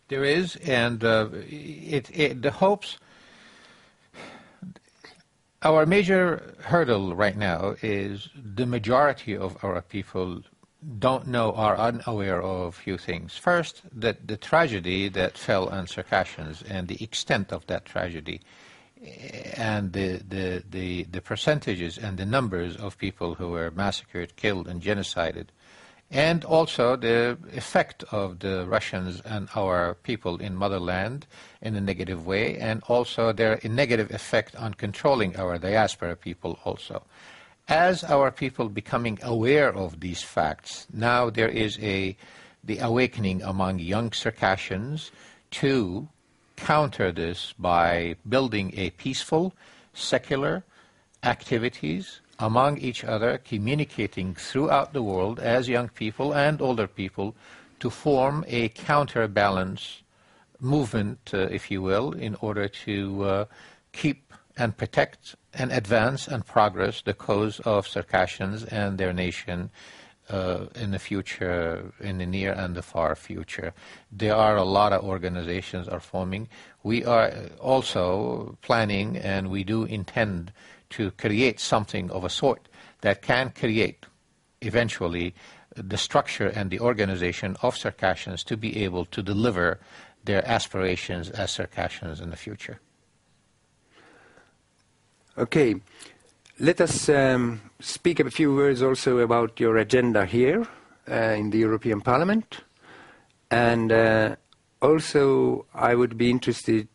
There is, and the hopes. Our major hurdle right now is the majority of our people don't know, are unaware of a few things. First, that the tragedy that fell on Circassians and the extent of that tragedy, and the percentages and the numbers of people who were massacred, killed, and genocided, and also the effect of the Russians and our people in motherland in a negative way, and also their negative effect on controlling our diaspora people also. As our people becoming aware of these facts, now there is the awakening among young Circassians to counter this by building a peaceful, secular activities among each other, communicating throughout the world as young people and older people to form a counterbalance movement, if you will, in order to keep and protect and advance and progress the cause of Circassians and their nation in the future, in the near and the far future. There are a lot of organizations are forming. We are also planning, and we do intend to create something of a sort that can create eventually the structure and the organization of Circassians to be able to deliver their aspirations as Circassians in the future. Okay, let us speak a few words also about your agenda here in the European Parliament, and also I would be interested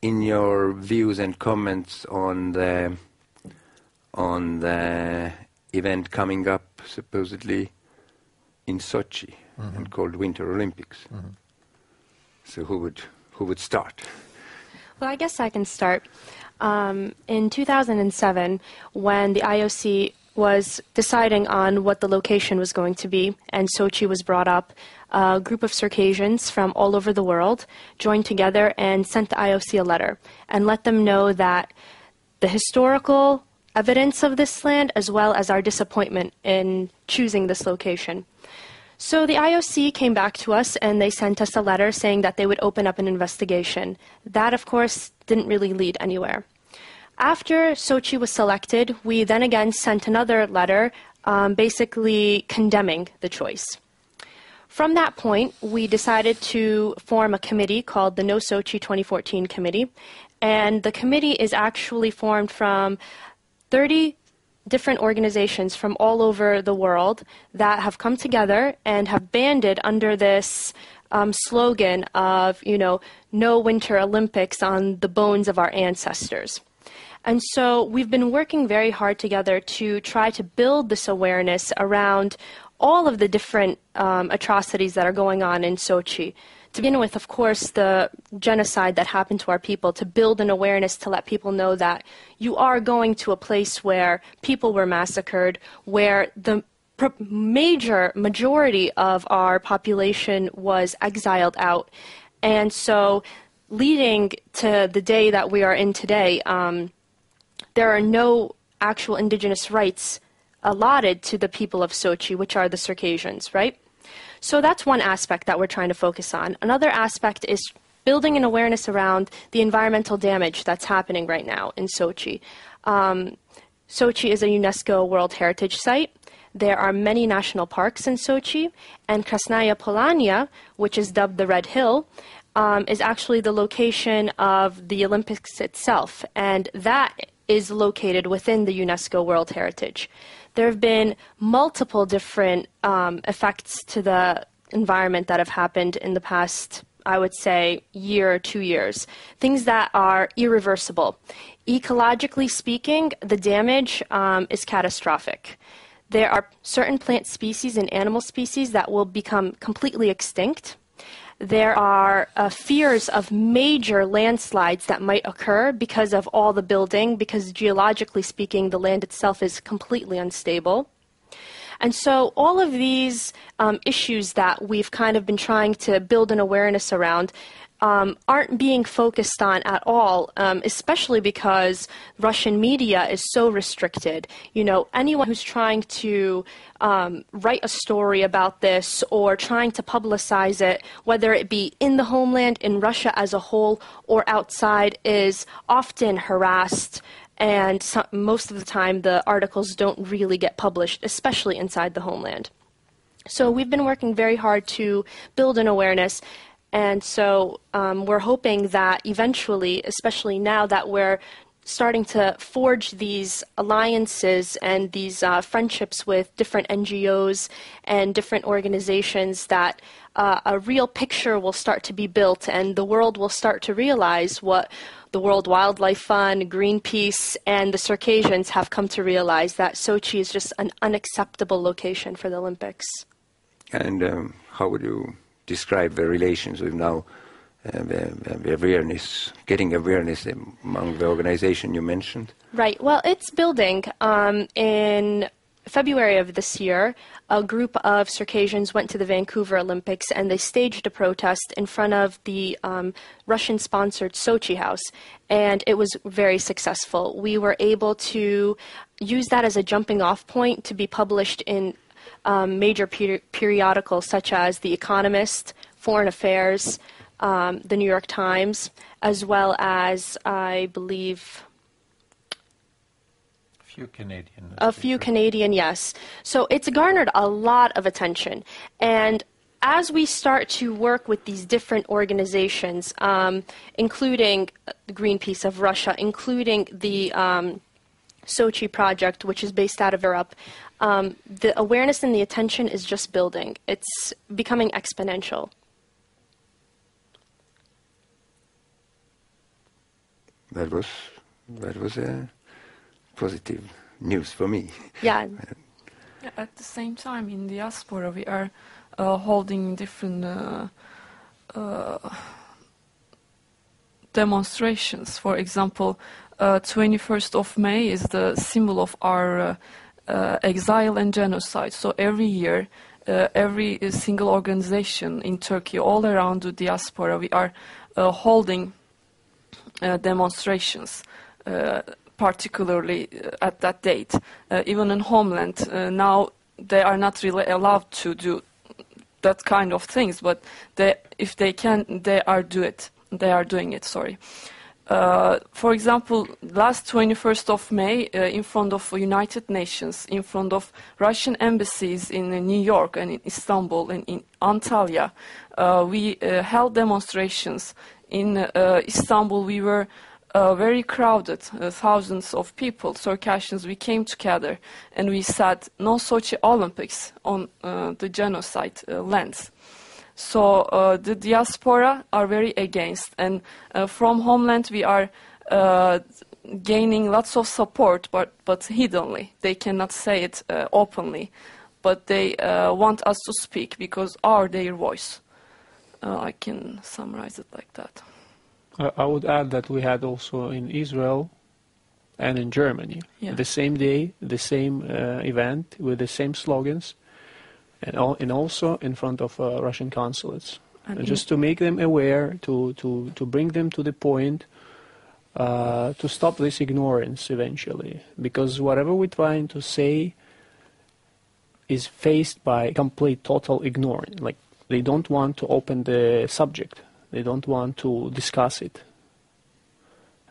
in your views and comments on the event coming up supposedly in Sochi and called Winter Olympics. So who would start? Well, I guess I can start. In 2007, when the IOC was deciding on what the location was going to be, and Sochi was brought up, a group of Circassians from all over the world joined together and sent the IOC a letter and let them know that the historical evidence of this land, as well as our disappointment in choosing this location. So the IOC came back to us and they sent us a letter saying that they would open up an investigation. That, of course, didn't really lead anywhere. After Sochi was selected, we then again sent another letter basically condemning the choice. From that point, we decided to form a committee called the No Sochi 2014 Committee, and the committee is actually formed from 30 different organizations from all over the world that have come together and have banded under this slogan of, no Winter Olympics on the bones of our ancestors. And so we've been working very hard together to try to build this awareness around all of the different atrocities that are going on in Sochi. To begin with, of course, the genocide that happened to our people, to build an awareness to let people know that you are going to a place where people were massacred, where the majority of our population was exiled out. And so leading to the day that we are in today, there are no actual indigenous rights allotted to the people of Sochi, which are the Circassians, right? So that's one aspect that we're trying to focus on. Another aspect is building an awareness around the environmental damage that's happening right now in Sochi. Sochi is a UNESCO World Heritage Site. There are many national parks in Sochi, and Krasnaya Polania, which is dubbed the Red Hill, is actually the location of the Olympics itself, and that is located within the UNESCO World Heritage. There have been multiple different effects to the environment that have happened in the past, I would say, year or 2 years. Things that are irreversible. Ecologically speaking, the damage is catastrophic. There are certain plant species and animal species that will become completely extinct. There are fears of major landslides that might occur because of all the building, because geologically speaking, the land itself is completely unstable. And so all of these issues that we've kind of been trying to build an awareness around, aren't being focused on at all, especially because Russian media is so restricted. You know, anyone who's trying to write a story about this or trying to publicize it, whether it be in the homeland, in Russia as a whole, or outside, is often harassed. And most of the time, the articles don't really get published, especially inside the homeland. So we've been working very hard to build an awareness. And so we're hoping that eventually, especially now that we're starting to forge these alliances and these friendships with different NGOs and different organizations, that a real picture will start to be built and the world will start to realize what the World Wildlife Fund, Greenpeace, and the Circassians have come to realize, that Sochi is just an unacceptable location for the Olympics. And how would you describe the relations with now the awareness, getting awareness among the organization you mentioned? Right. Well, it's building. In February of this year, a group of Circassians went to the Vancouver Olympics and they staged a protest in front of the Russian-sponsored Sochi House, and it was very successful. We were able to use that as a jumping-off point to be published in major periodicals such as The Economist, Foreign Affairs, the New York Times, as well as, I believe, a few Canadian, yes. So it's garnered a lot of attention. And as we start to work with these different organizations, including the Greenpeace of Russia, including the Sochi project, which is based out of Europe, the awareness and the attention is just building. It's becoming exponential. That was a positive news for me. Yeah. At the same time, in diaspora, we are holding different demonstrations. For example, 21st of May is the symbol of our exile and genocide. So every year, every single organization in Turkey, all around the diaspora, we are holding demonstrations, particularly at that date. Even in homeland, now they are not really allowed to do that kind of things, but if they can, they are doing it. Sorry. For example, last 21st of May, in front of United Nations, in front of Russian embassies in New York and in Istanbul and in Antalya, we held demonstrations. In Istanbul, we were very crowded, thousands of people, Circassians. We came together and we said, no Sochi Olympics on the genocide lands. So the diaspora are very against, and from homeland we are gaining lots of support, but hiddenly. They cannot say it openly, but they want us to speak because their voice. I can summarize it like that. I would add that we had also in Israel and in Germany, the same day, the same event with the same slogans, and also in front of Russian consulates. And just to make them aware, to bring them to the point, to stop this ignorance eventually. Because whatever we're trying to say is faced by complete, total ignorance. Like, they don't want to open the subject. They don't want to discuss it.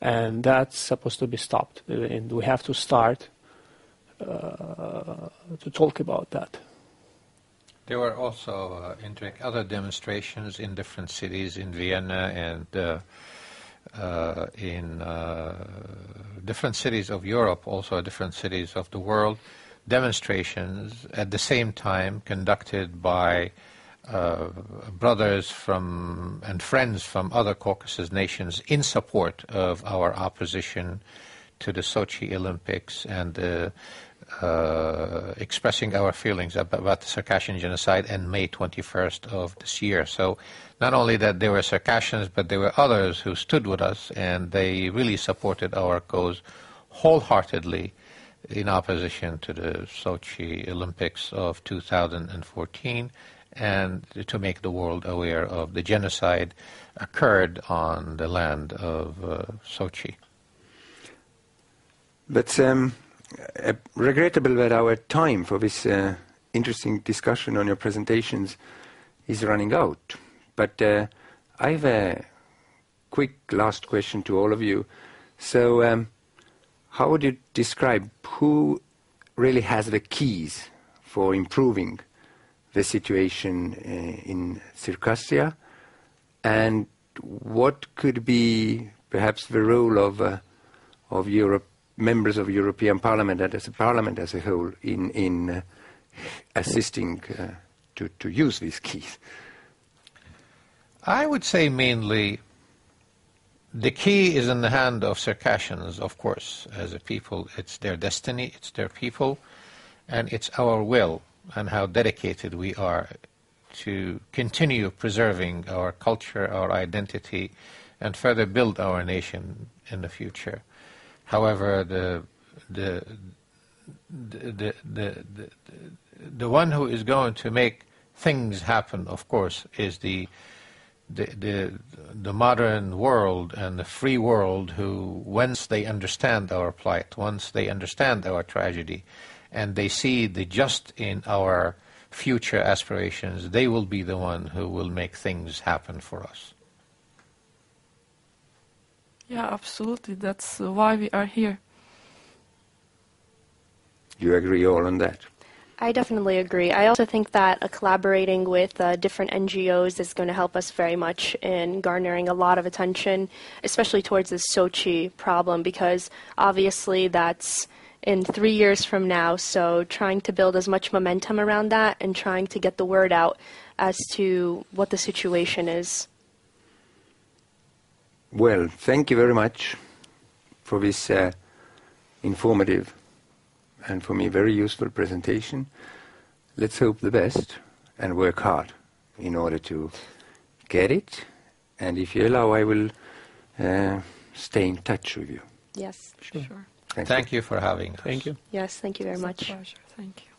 And that's supposed to be stopped. And we have to start to talk about that. There were also other demonstrations in different cities, in Vienna and in different cities of Europe, also different cities of the world, demonstrations at the same time conducted by brothers and friends from other Caucasus nations in support of our opposition to the Sochi Olympics and expressing our feelings about the Circassian genocide and May 21st of this year. So not only that there were Circassians, but there were others who stood with us, and they really supported our cause wholeheartedly in opposition to the Sochi Olympics of 2014. and to make the world aware of the genocide occurred on the land of Sochi. But regrettable that our time for this interesting discussion on your presentations is running out. But I have a quick last question to all of you. So how would you describe who really has the keys for improving the situation in Circassia, and what could be perhaps the role of Europe, members of European Parliament and as a Parliament as a whole in assisting to use these keys? I would say mainly the key is in the hand of Circassians, of course, as a people. It's their destiny, it's their people, and it's our will and how dedicated we are to continue preserving our culture, our identity, and further build our nation in the future. However, the one who is going to make things happen, of course, is the modern world and the free world, who, once they understand our plight, once they understand our tragedy, and they see the just in our future aspirations, they will be the one who will make things happen for us. Yeah, absolutely. That's why we are here. Do you agree all on that? I definitely agree. I also think that collaborating with different NGOs is going to help us very much in garnering a lot of attention, especially towards the Sochi problem, because obviously that's in 3 years from now. So trying to build as much momentum around that and trying to get the word out as to what the situation is. Well, thank you very much for this informative and for me very useful presentation. Let's hope the best and work hard in order to get it. And if you allow, I will stay in touch with you. Yes. Sure. Thank Thank you for having us. Thank you. Yes, thank you very It's a much. pleasure. Thank you.